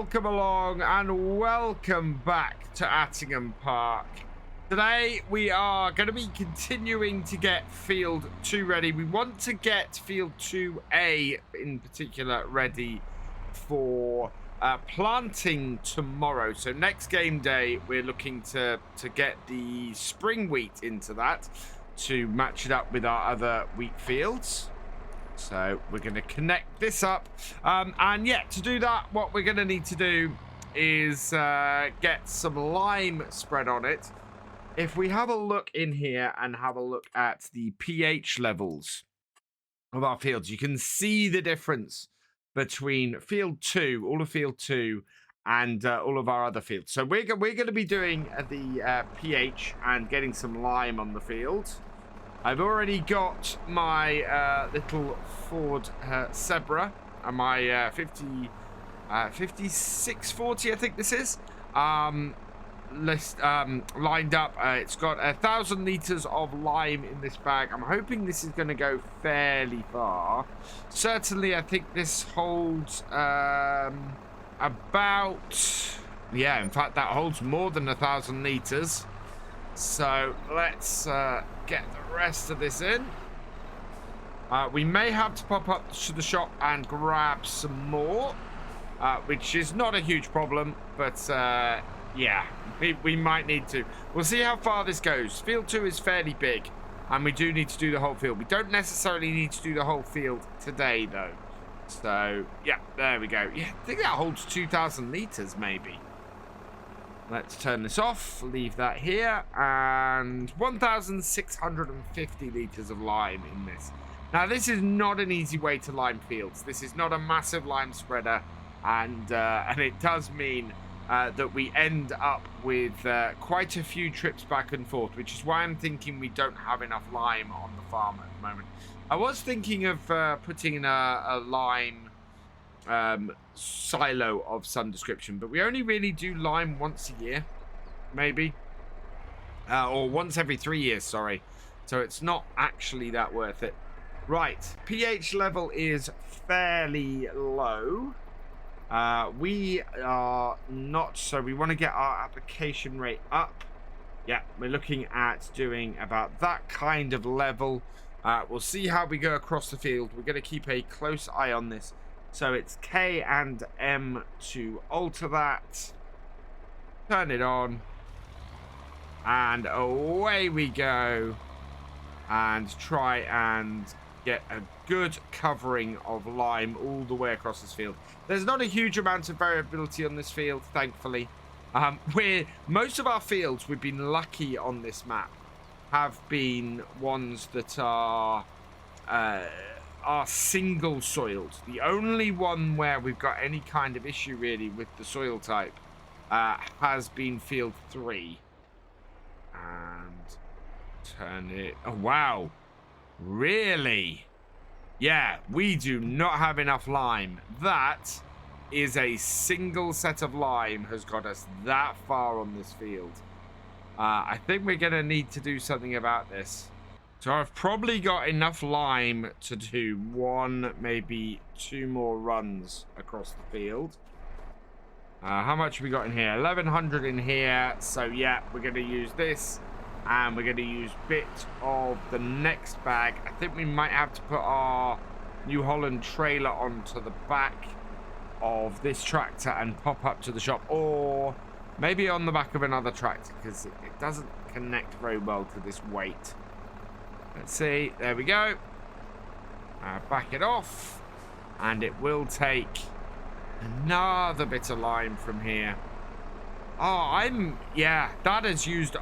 welcome along and welcome back to Attingham Park. Today we are going to be continuing to get Field 2 ready. We want to get Field 2A in particular ready for planting tomorrow. So next game day we're looking to get the spring wheat into that to match it up with our other wheat fields. So we're going to connect this up. And yeah, to do that, what we're going to need to do is get some lime spread on it. If we have a look in here and have a look at the pH levels of our fields, you can see the difference between field 2, all of field 2, and all of our other fields. So we're going to be doing the pH and getting some lime on the field. I've already got my little Ford Zebra and my 5640, I think this is, lined up. It's got 1,000 liters of lime in this bag. I'm hoping this is going to go fairly far. Certainly, I think this holds about, yeah, in fact, that holds more than 1,000 liters. So let's get the rest of this in. We may have to pop up to the shop and grab some more, which is not a huge problem, but yeah, we might need to. We'll see how far this goes. Field 2 is fairly big, and we do need to do the whole field. We don't necessarily need to do the whole field today, though. So, yeah, there we go. Yeah, I think that holds 2,000 liters, maybe. Let's turn this off, leave that here, and 1,650 liters of lime in this. Now, this is not an easy way to lime fields. This is not a massive lime spreader, and it does mean that we end up with quite a few trips back and forth, which is why I'm thinking we don't have enough lime on the farm at the moment. I was thinking of putting in a lime silo of some description, but we only really do lime once a year, maybe, or once every 3 years, sorry, so it's not actually that worth it. Right, pH level is fairly low. We are not, so we want to get our application rate up. Yeah, we're looking at doing about that kind of level. We'll see how we go across the field. We're going to keep a close eye on this. So it's K and M to alter that. Turn it on. And away we go. And try and get a good covering of lime all the way across this field. There's not a huge amount of variability on this field, thankfully. Most of our fields, we've been lucky on this map, have been ones that are single soiled. The only one where we've got any kind of issue really with the soil type has been field 3. And turn it. Oh wow, really? Yeah, we do not have enough lime. That is a single set of lime has got us that far on this field. I think we're gonna need to do something about this. So I've probably got enough lime to do 1, maybe 2 more runs across the field. How much have we got in here? 1,100 in here. So yeah, we're going to use this. And we're going to use bit of the next bag. I think we might have to put our New Holland trailer onto the back of this tractor and pop up to the shop. Or maybe on the back of another tractor, because it doesn't connect very well to this weight. Let's see, there we go. Back it off, and it will take another bit of lime from here. Oh, yeah, that has used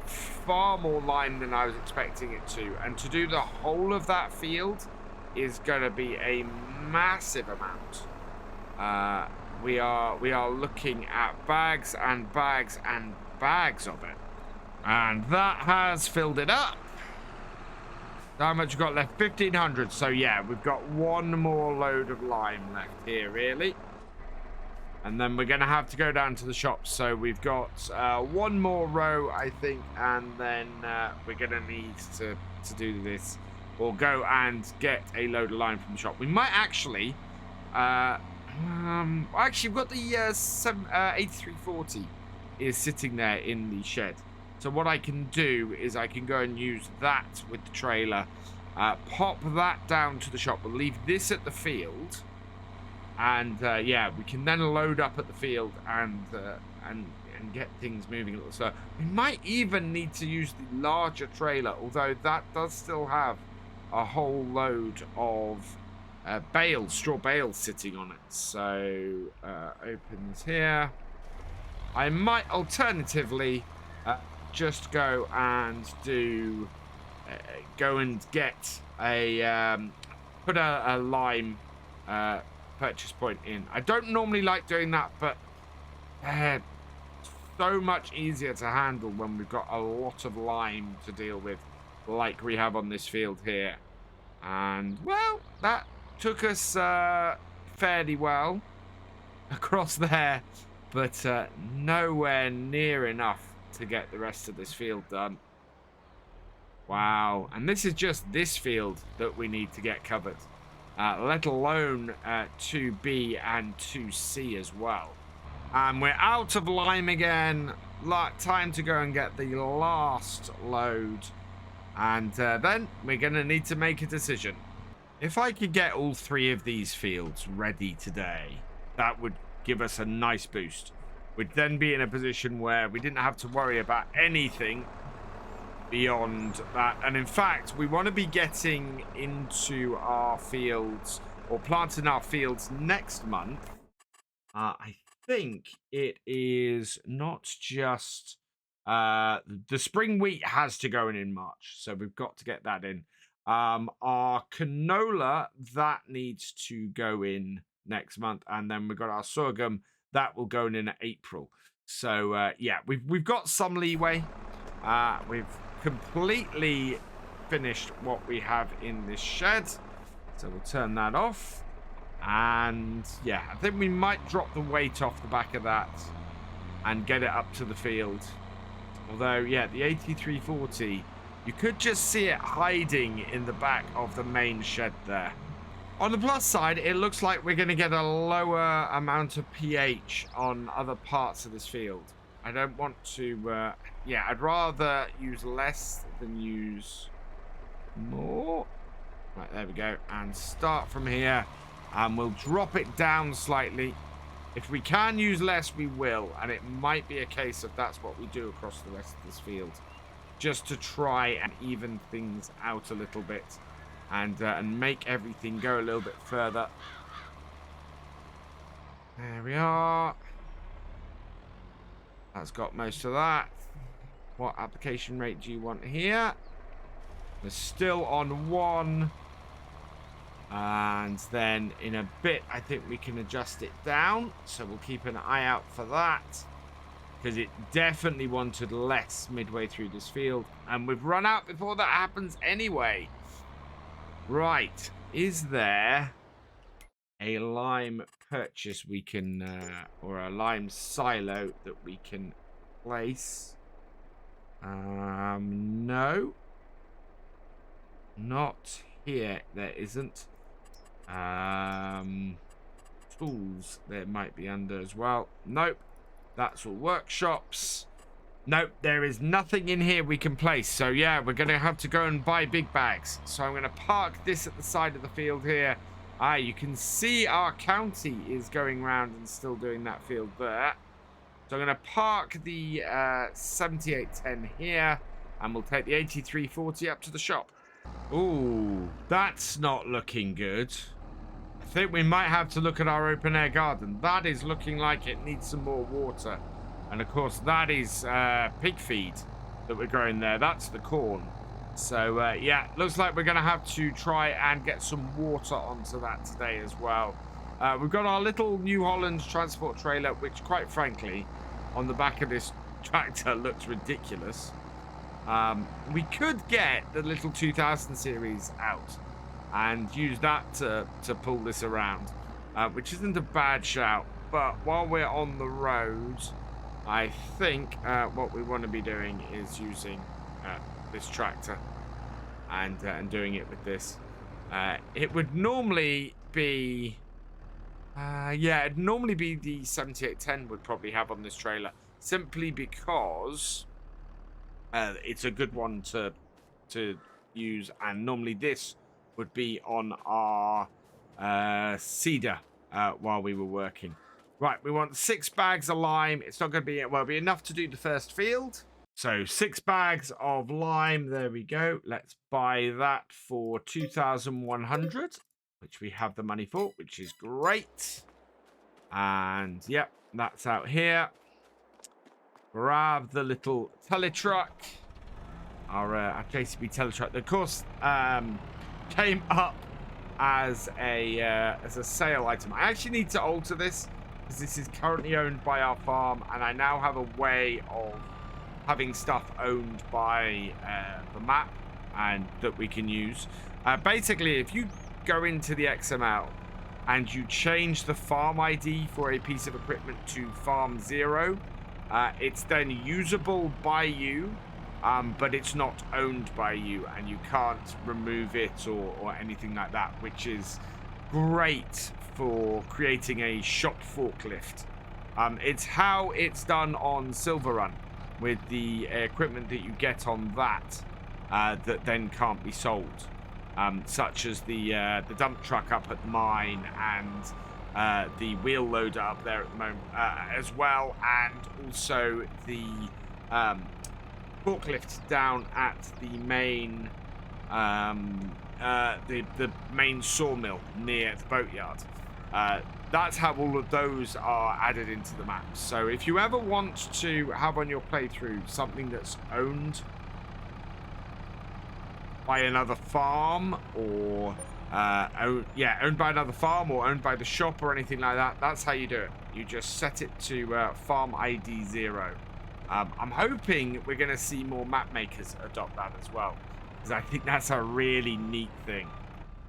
far more lime than I was expecting it to. And to do the whole of that field is going to be a massive amount. We are looking at bags and bags and bags of it. And that has filled it up. How much you got left? 1,500. So yeah, we've got 1 more load of lime left here, really. And then we're going to have to go down to the shop. So we've got 1 more row, I think. And then we're going to need to do this. Or go and get a load of lime from the shop. We might actually Actually, we've got the 8340 is sitting there in the shed. So what I can do is I can go and use that with the trailer, pop that down to the shop. We'll leave this at the field, and yeah, we can then load up at the field and get things moving a little slower. We might even need to use the larger trailer, although that does still have a whole load of bales, straw bales sitting on it. So opens here. I might alternatively just go and do go and get a put a lime purchase point in. I don't normally like doing that, but so much easier to handle when we've got a lot of lime to deal with, like we have on this field here. And well, that took us fairly well across there, but nowhere near enough to get the rest of this field done. Wow, and this is just this field that we need to get covered, let alone 2B and 2C as well. And we're out of lime again. Time to go and get the last load, and then we're going to need to make a decision. If I could get all 3 of these fields ready today, that would give us a nice boost. We'd then be in a position where we didn't have to worry about anything beyond that. And in fact, we want to be getting into our fields or planting our fields next month. I think it is not just the spring wheat has to go in March, so we've got to get that in. Our canola, that needs to go in next month, and then we've got our sorghum that will go in April. So yeah, we've got some leeway. We've completely finished what we have in this shed, so we'll turn that off. And yeah, I think we might drop the weight off the back of that and get it up to the field. Although yeah, the 8340, you could just see it hiding in the back of the main shed there. On the plus side, it looks like we're going to get a lower amount of pH on other parts of this field. I don't want to, yeah, I'd rather use less than use more. Right, there we go. And start from here, and we'll drop it down slightly. If we can use less, we will, and it might be a case of that's what we do across the rest of this field, just to try and even things out a little bit, and make everything go a little bit further. There we are. That's got most of that. What application rate do you want here? We're still on 1. And then in a bit, I think we can adjust it down. So we'll keep an eye out for that, because it definitely wanted less midway through this field. And we've run out before that happens anyway. Right. Is there a lime purchase we can, or a lime silo that we can place? No. Not here. There isn't. Tools there might be under as well. Nope. That's all workshops. Nope, there is nothing in here we can place. So yeah, we're going to have to go and buy big bags. So I'm going to park this at the side of the field here. You can see our county is going round and still doing that field there. So I'm going to park the 7810 here, and we'll take the 8340 up to the shop. Ooh, that's not looking good. I think we might have to look at our open air garden. That is looking like it needs some more water. And of course, that is pig feed that we're growing there. That's the corn. So yeah, looks like we're going to have to try and get some water onto that today as well. We've got our little New Holland transport trailer, which quite frankly, on the back of this tractor looks ridiculous. We could get the little 2000 series out and use that to pull this around, which isn't a bad shout. But while we're on the road, I think what we want to be doing is using this tractor and doing it with this. It would normally be Yeah, it'd normally be the 7810 would probably have on this trailer, simply because it's a good one to use, and normally this would be on our cedar while we were working. Right, we want 6 bags of lime. It's not going to be, well, be enough to do the first field. So 6 bags of lime. There we go. Let's buy that for 2,100, which we have the money for, which is great. And yep, that's out here. Grab the little teletruck. Our JCB teletruck, of course, came up as a sale item. I actually need to alter this because this is currently owned by our farm, and I now have a way of having stuff owned by the map and that we can use. Basically, if you go into the XML and you change the farm ID for a piece of equipment to farm 0, it's then usable by you, but it's not owned by you, and you can't remove it or anything like that, which is great for creating a shop forklift. It's how it's done on Silver Run with the equipment that you get on that that then can't be sold, such as the dump truck up at the mine and the wheel loader up there at the moment as well, and also the forklift down at the main the main sawmill near the boatyard. That's how all of those are added into the map. So if you ever want to have on your playthrough something that's owned by another farm, or owned by another farm, or owned by the shop or anything like that, that's how you do it. You just set it to farm ID 0. I'm hoping we're going to see more map makers adopt that as well, because I think that's a really neat thing.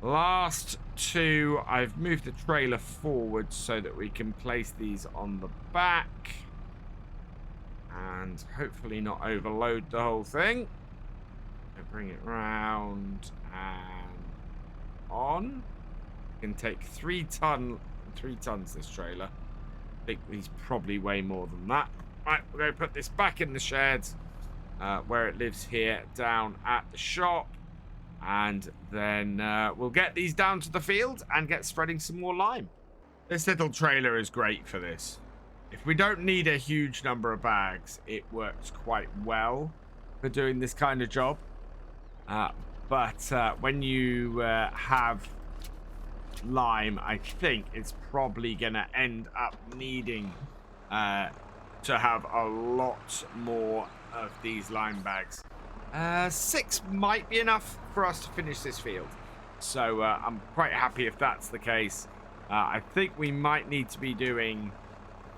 Last 2, I've moved the trailer forward so that we can place these on the back and hopefully not overload the whole thing. Bring it round and on. It can take 3 tons this trailer. I think these probably weigh more than that. Right, we're going to put this back in the shed where it lives here down at the shop. And then we'll get these down to the field and get spreading some more lime. This little trailer is great for this. If we don't need a huge number of bags, it works quite well for doing this kind of job. But when you have lime, I think it's probably going to end up needing to have a lot more of these lime bags. 6 might be enough for us to finish this field. So I'm quite happy if that's the case. I think we might need to be doing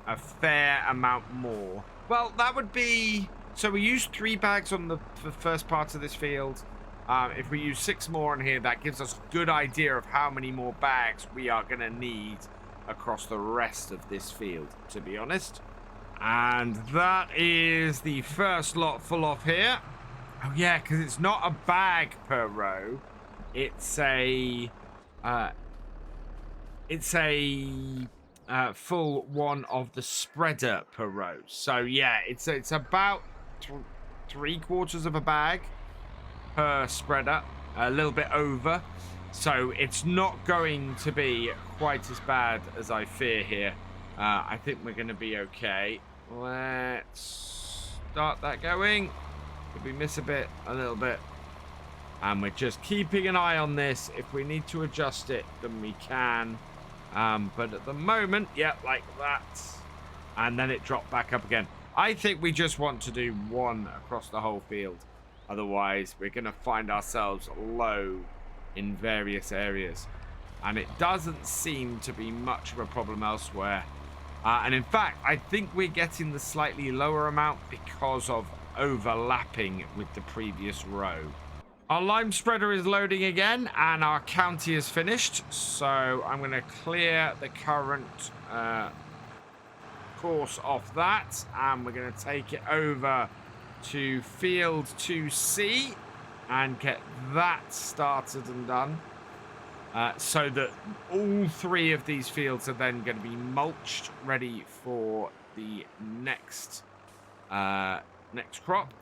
a fair amount more. Well, that would be... So we used 3 bags on the first part of this field. If we use 6 more on here, that gives us a good idea of how many more bags we are going to need across the rest of this field, to be honest. And that is the first lot full off here. Oh yeah, because it's not a bag per row. It's a full one of the spreader per row. So yeah, it's about 3/4 of a bag per spreader, a little bit over. So it's not going to be quite as bad as I fear here. I think we're going to be okay. Let's start that going. If we miss a bit, a little bit. And we're just keeping an eye on this. If we need to adjust it, then we can. But at the moment, yeah, like that. And then it dropped back up again. I think we just want to do 1 across the whole field. Otherwise, we're going to find ourselves low in various areas. And it doesn't seem to be much of a problem elsewhere. And in fact, I think we're getting the slightly lower amount because of overlapping with the previous row. Our lime spreader is loading again, and our county is finished. So I'm going to clear the current course off that, and we're going to take it over to field 2C and get that started and done. so that all 3 of these fields are then going to be mulched, ready for the next crop.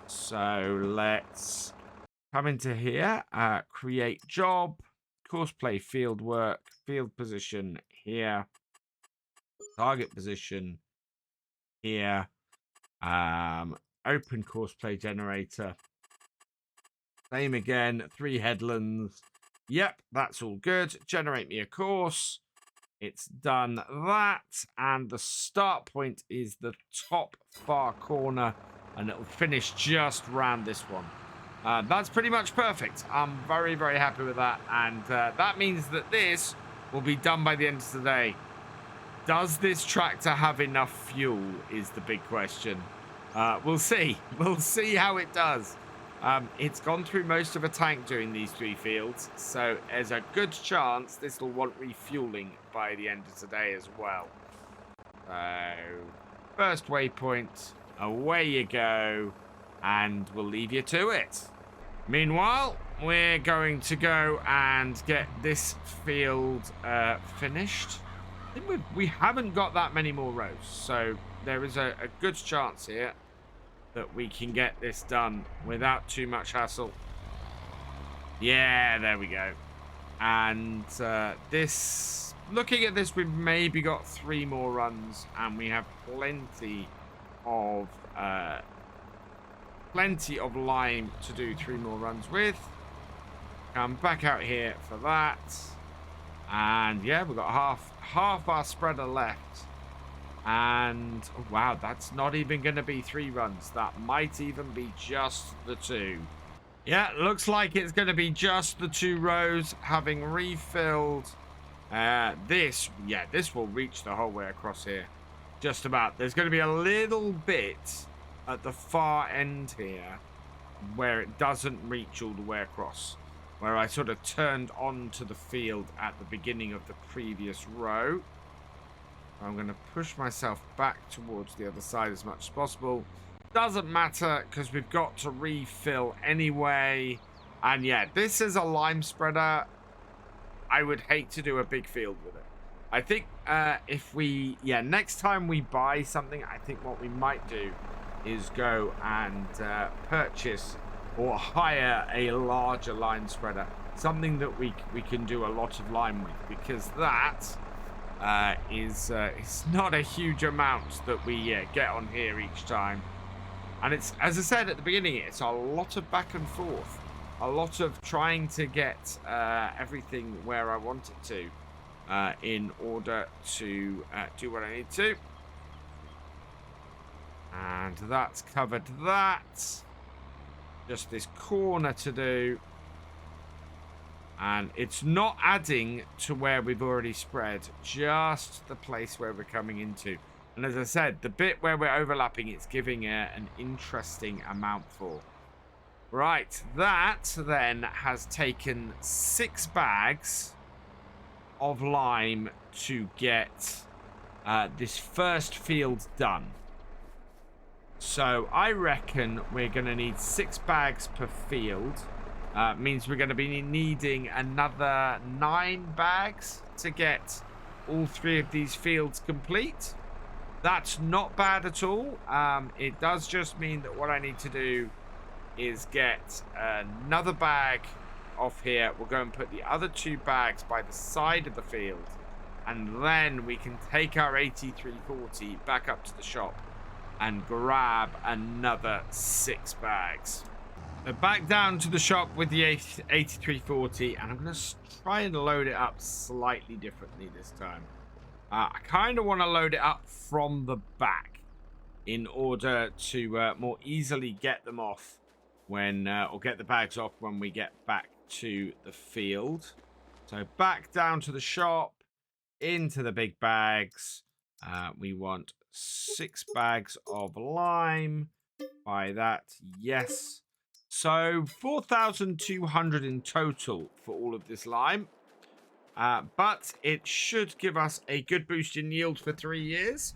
So let's come into here, create job, course play field work, field position here, target position here, open course play generator. Same again, 3 headlands. Yep, that's all good. Generate me a course. It's done that. And the start point is the top far corner. And it'll finish just round this one. That's pretty much perfect. I'm very, very happy with that. And that means that this will be done by the end of the day. Does this tractor have enough fuel is the big question. We'll see. We'll see how it does. It's gone through most of a tank doing these 3 fields, so there's a good chance this will want refueling by the end of today as well. So, first waypoint, away you go, and we'll leave you to it. Meanwhile, we're going to go and get this field finished. I think we haven't got that many more rows, so there is a good chance here that we can get this done without too much hassle. Yeah, there we go. And this, looking at this, we've maybe got 3 more runs, and we have plenty of lime to do 3 more runs with. Come back out here for that, and yeah, we've got half our spreader left. And oh, wow, that's not even going to be 3 runs. That might even be just the 2. Yeah, looks like it's going to be just the 2 rows, having refilled this. Yeah, this will reach the whole way across here. Just about. There's going to be a little bit at the far end here where it doesn't reach all the way across, where I sort of turned onto the field at the beginning of the previous row. I'm going to push myself back towards the other side as much as possible. Doesn't matter because we've got to refill anyway. And yeah, this is a lime spreader. I would hate to do a big field with it. I think next time we buy something, I think what we might do is go and purchase or hire a larger lime spreader. Something that we can do a lot of lime with, because that is not a huge amount that we get on here each time. And it's, as I said at the beginning, it's a lot of back and forth, a lot of trying to get everything where I want it to in order to do what I need to. And that's covered that. Just this corner to do. And it's not adding to where we've already spread, just the place where we're coming into. And as I said, the bit where we're overlapping, it's giving an interesting amount for. Right, that then has taken 6 bags of lime to get this first field done. So I reckon we're going to need 6 bags per field. Means we're going to be needing another 9 bags to get all 3 of these fields complete. That's not bad at all. It does just mean that what I need to do is get another bag off here. We'll go and put the other 2 bags by the side of the field, and then we can take our 8340 back up to the shop and grab another 6 bags. So back down to the shop with the 8340, and I'm going to try and load it up slightly differently this time. I kind of want to load it up from the back in order to more easily get them off when, or get the bags off when we get back to the field. So back down to the shop, into the big bags. We want 6 bags of lime. Buy that, yes. So 4,200 in total for all of this lime. But it should give us a good boost in yield for 3 years.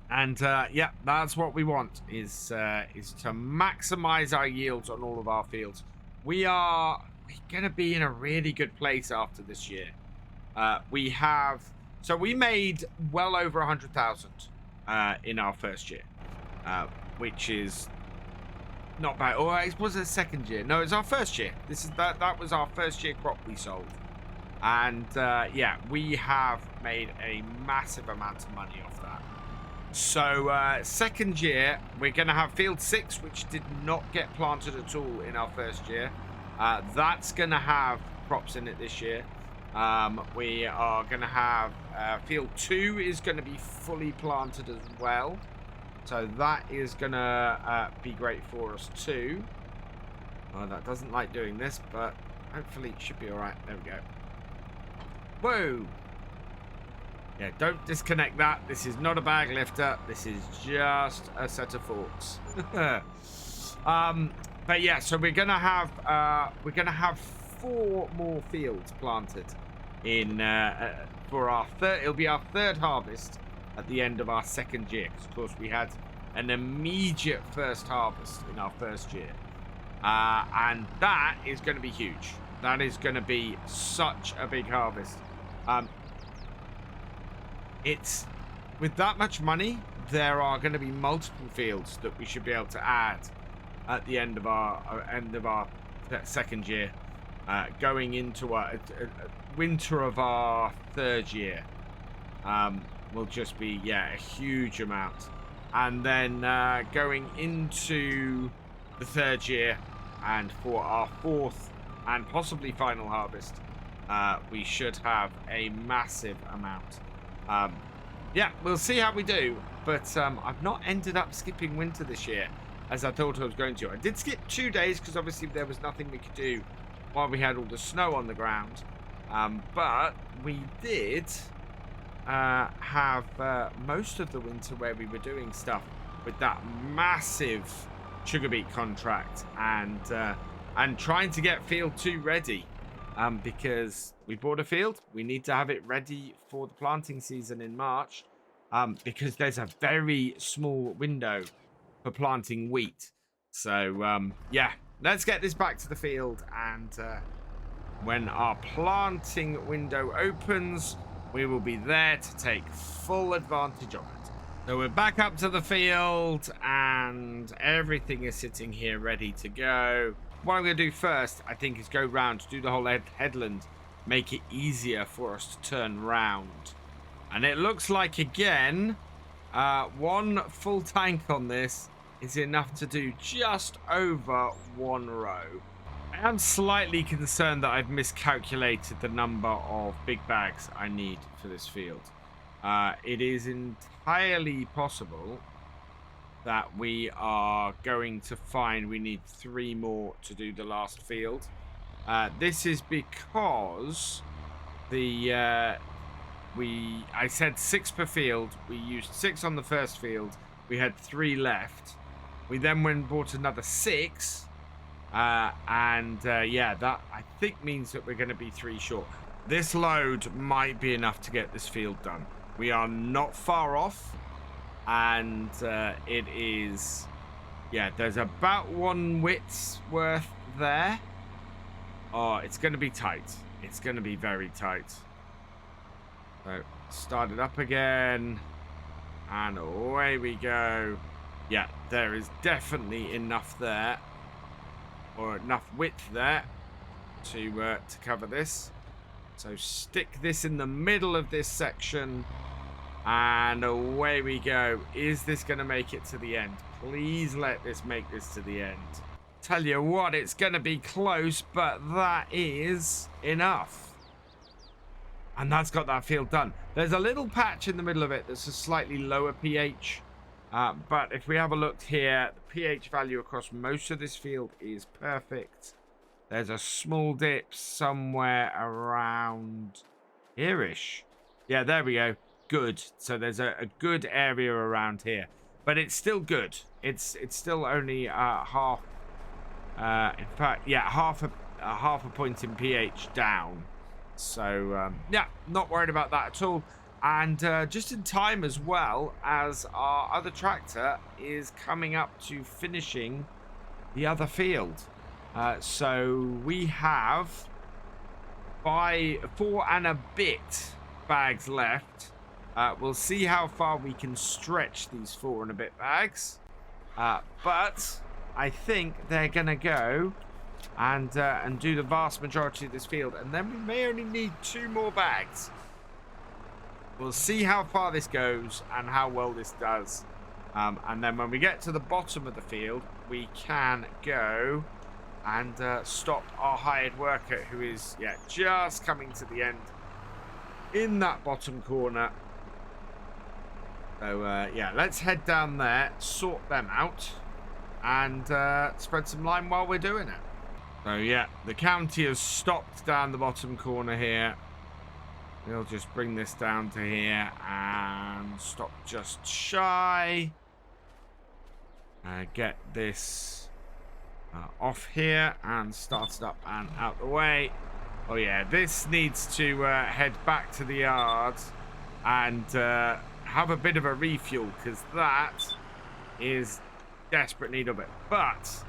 And yeah, that's what we want, is to maximize our yields on all of our fields. We are we're going to be in a really good place after this year. So we made well over 100,000 in our first year, which is not bad. Or it was a second year. No, it's our first year. That was our first year crop we sold. And yeah, we have made a massive amount of money off that. So second year, we're going to have field 6, which did not get planted at all in our first year. That's going to have crops in it this year. We are going to have field 2 is going to be fully planted as well. So that is going to be great for us too. Well, that doesn't like doing this, but hopefully it should be all right. There we go. Whoa. Yeah, don't disconnect that. This is not a bag lifter. This is just a set of forks. But yeah, so we're gonna have 4 more fields planted in for our third. It'll be our third harvest at the end of our second year, because of course we had an immediate first harvest in our first year, and that is going to be huge. That is going to be such a big harvest. It's with that much money, there are going to be multiple fields that we should be able to add at the end of our second year, going into a winter of our third year. Will just be, yeah, a huge amount. And then going into the third year, and for our fourth and possibly final harvest, we should have a massive amount. Yeah, we'll see how we do, but I've not ended up skipping winter this year as I thought I was going to. I did skip 2 days because obviously there was nothing we could do while we had all the snow on the ground, but we did have most of the winter where we were doing stuff with that massive sugar beet contract, and trying to get field 2 ready, because we bought a field, we need to have it ready for the planting season in March, because there's a very small window for planting wheat. So yeah, let's get this back to the field, and when our planting window opens, we will be there to take full advantage of it. So we're back up to the field, and everything is sitting here ready to go. What I'm going to do first, I think, is go round, do the whole headland, make it easier for us to turn round. And it looks like, again, 1 full tank on this is enough to do just over 1 row. I am slightly concerned that I've miscalculated the number of big bags I need for this field. It is entirely possible that we are going to find we need 3 more to do the last field. This is because I said 6 per field. We used 6 on the first field. We had 3 left. We then went and bought another 6. Yeah, that I think means that we're going to be 3 short. This load might be enough to get this field done. We are not far off, and it is, yeah, there's about 1 width's worth there. Oh, it's going to be tight. It's going to be very tight. So start it up again, and away we go. Yeah, there is definitely enough there, or enough width there to cover this. So stick this in the middle of this section, and away we go. Is this going to make it to the end? Please let this make this to the end. Tell you what, it's going to be close, but that is enough. And that's got that field done. There's a little patch in the middle of it that's a slightly lower pH. But if we have a look here, the pH value across most of this field is perfect. There's a small dip somewhere around here-ish. Yeah, there we go. Good. So there's a good area around here. But it's still good. It's still only half. In fact, yeah, half a point in pH down. So yeah, not worried about that at all. And just in time as well, as our other tractor is coming up to finishing the other field. So we have 4 and a bit bags left. We'll see how far we can stretch these 4 and a bit bags. But I think they're going to go and do the vast majority of this field. And then we may only need 2 more bags. We'll see how far this goes and how well this does. And then when we get to the bottom of the field, we can go and stop our hired worker, who is, just coming to the end in that bottom corner. So, let's head down there, sort them out, and spread some lime while we're doing it. So, the county has stopped down the bottom corner here. We'll just bring this down to here and stop just shy. Get this off here and start it up and out the way. Oh, this needs to head back to the yard and have a bit of a refuel, because that is desperate need of it. But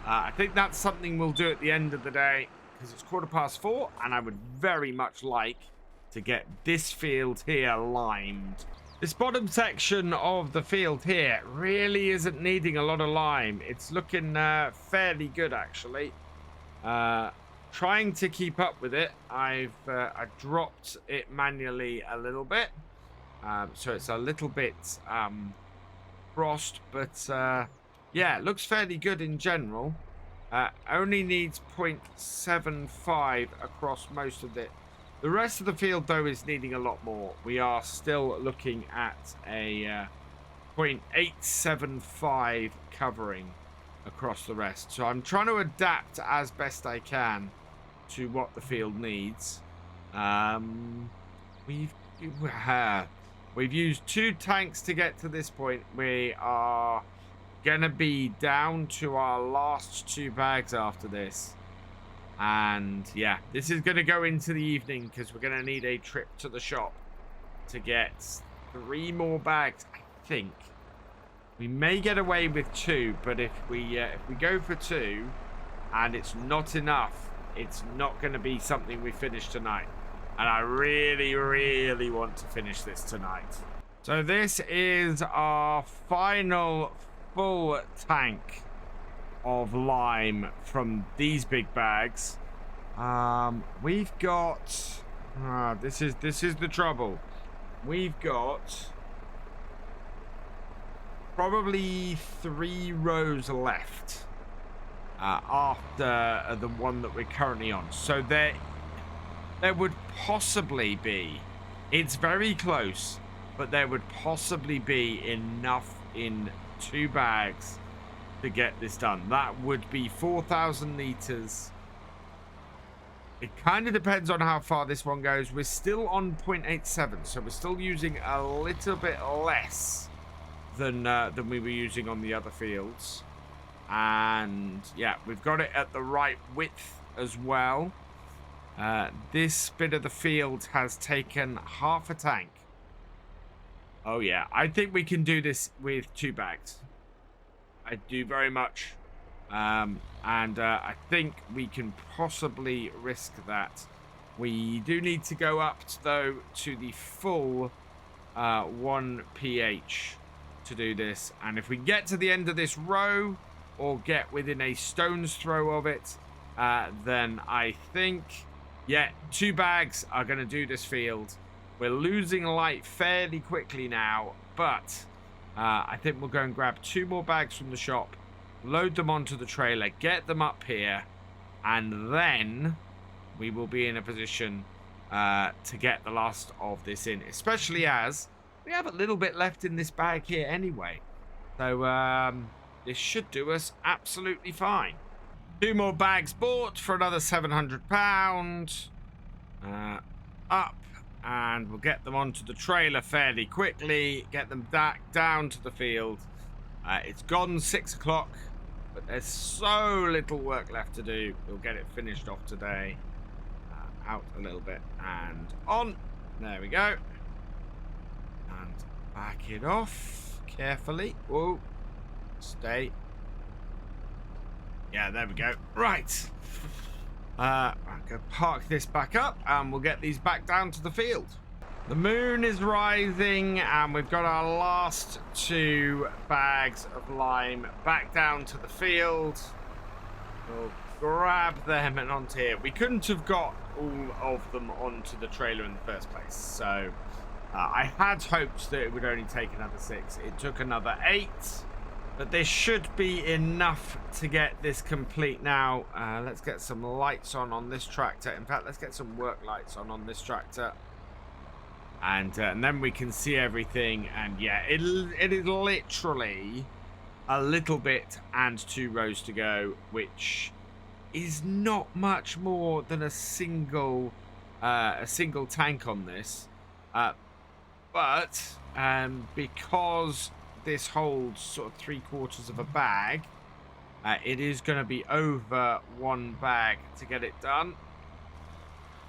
I think that's something we'll do at the end of the day, because it's 4:15 and I would very much like to get this field here limed. This bottom section of the field here really isn't needing a lot of lime. It's looking fairly good, actually. Trying to keep up with it, I dropped it manually a little bit. So it's a little bit frost, but it looks fairly good in general. Only needs 0.75 across most of it. The rest of the field, though, is needing a lot more. We are still looking at a 0.875 covering across the rest. So I'm trying to adapt as best I can to what the field needs. We've used 2 tanks to get to this point. We are going to be down to our last 2 bags after this. And this is going to go into the evening, because we're going to need a trip to the shop to get 3 more bags. I think we may get away with 2, but if we go for 2 and it's not enough, it's not going to be something we finish tonight. And I really, really want to finish this tonight. So this is our final full tank of lime from these big bags. We've got this is the trouble. We've got probably 3 rows left after the one that we're currently on. So there would possibly be, it's very close, but there would possibly be enough in 2 bags to get this done. That would be 4,000 liters. It kind of depends on how far this one goes. We're still on 0.87, so we're still using a little bit less than we were using on the other fields. And we've got it at the right width as well. This bit of the field has taken half a tank. Oh I think we can do this with 2 bags. I do very much. And I think we can possibly risk that. We do need to go up, though, to the full 1 pH to do this. And if we get to the end of this row, or get within a stone's throw of it, then I think, 2 bags are going to do this field. We're losing light fairly quickly now, but I think we'll go and grab 2 more bags from the shop, load them onto the trailer, get them up here, and then we will be in a position to get the last of this in, especially as we have a little bit left in this bag here anyway. So this should do us absolutely fine. 2 more bags bought for another £700. Up. And we'll get them onto the trailer fairly quickly, get them back down to the field. It's gone 6 o'clock, but there's so little work left to do. We'll get it finished off today. Out a little bit and on. There we go. And back it off carefully. Whoa. Stay. Yeah, there we go. Right. I'm going to park this back up and we'll get these back down to the field. The moon is rising and we've got our last 2 bags of lime back down to the field. We'll grab them and onto here. We couldn't have got all of them onto the trailer in the first place, so I had hoped that it would only take another 6. It took another 8, but there should be enough to get this complete now. Let's get some lights on this tractor. In fact, let's get some work lights on this tractor. And then we can see everything. And yeah, it is literally a little bit and 2 rows to go, which is not much more than a single tank on this. But because this holds sort of 3/4 of a bag, it is going to be over 1 bag to get it done.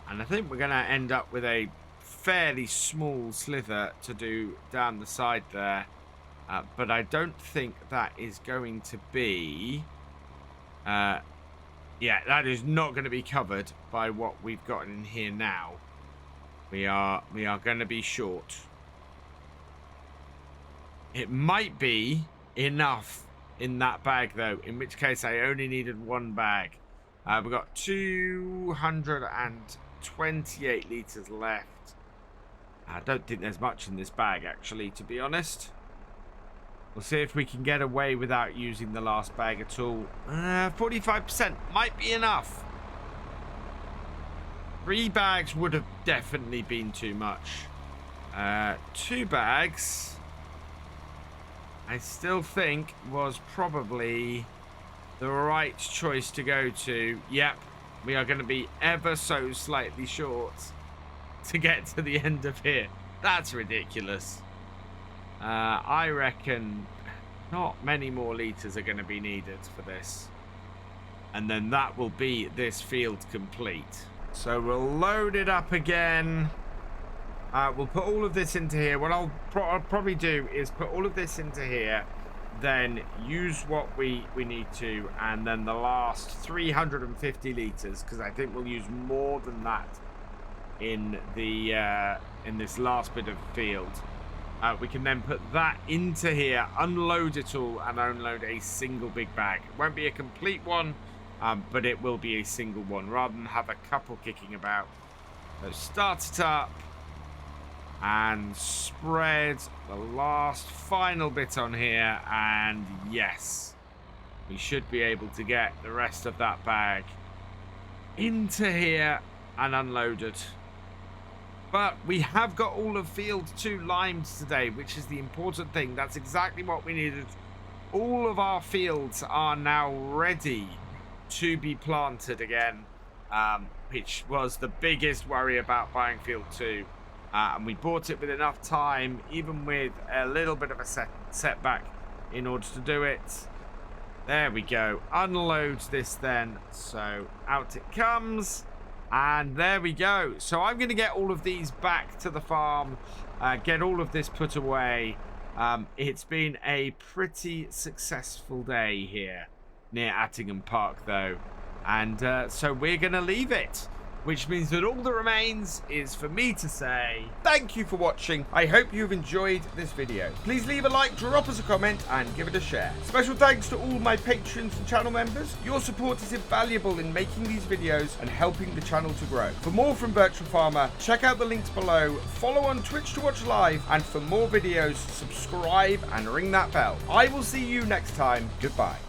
And I think we're going to end up with a fairly small slither to do down the side there, but I don't think that is going to be yeah, that is not going to be covered by what we've got in here now. We are going to be short. It might be enough in that bag though, in which case I only needed 1 bag. We've got 228 litres left. I don't think there's much in this bag, actually, to be honest. We'll see if we can get away without using the last bag at all. 45% might be enough. 3 bags would have definitely been too much. 2 bags, I still think, was probably the right choice to go to. Yep, we are going to be ever so slightly short to get to the end of here. That's ridiculous. I reckon not many more litres are going to be needed for this, and then that will be this field complete. So we'll load it up again. We'll put all of this into here. What I'll probably do is put all of this into here, then use what we need to, and then the last 350 litres, because I think we'll use more than that in the in this last bit of field. We can then put that into here, unload it all, and unload a single big bag. It won't be a complete one, but it will be a single one, rather than have a couple kicking about. So start it up and spread the last final bit on here, and yes, we should be able to get the rest of that bag into here and unloaded. But we have got all of field 2 limed today, which is the important thing. That's exactly what we needed. All of our fields are now ready to be planted again, which was the biggest worry about buying field 2. And we bought it with enough time, even with a little bit of a setback, in order to do it. There we go. Unload this then. So out it comes. And there we go. So I'm going to get all of these back to the farm, get all of this put away. It's been a pretty successful day here near Attingham Park, though. And so we're going to leave it, which means that all that remains is for me to say thank you for watching. I hope you've enjoyed this video. Please leave a like, drop us a comment, and give it a share. Special thanks to all my patrons and channel members. Your support is invaluable in making these videos and helping the channel to grow. For more from Virtual Farmer, check out the links below, follow on Twitch to watch live, and for more videos, subscribe and ring that bell. I will see you next time. Goodbye.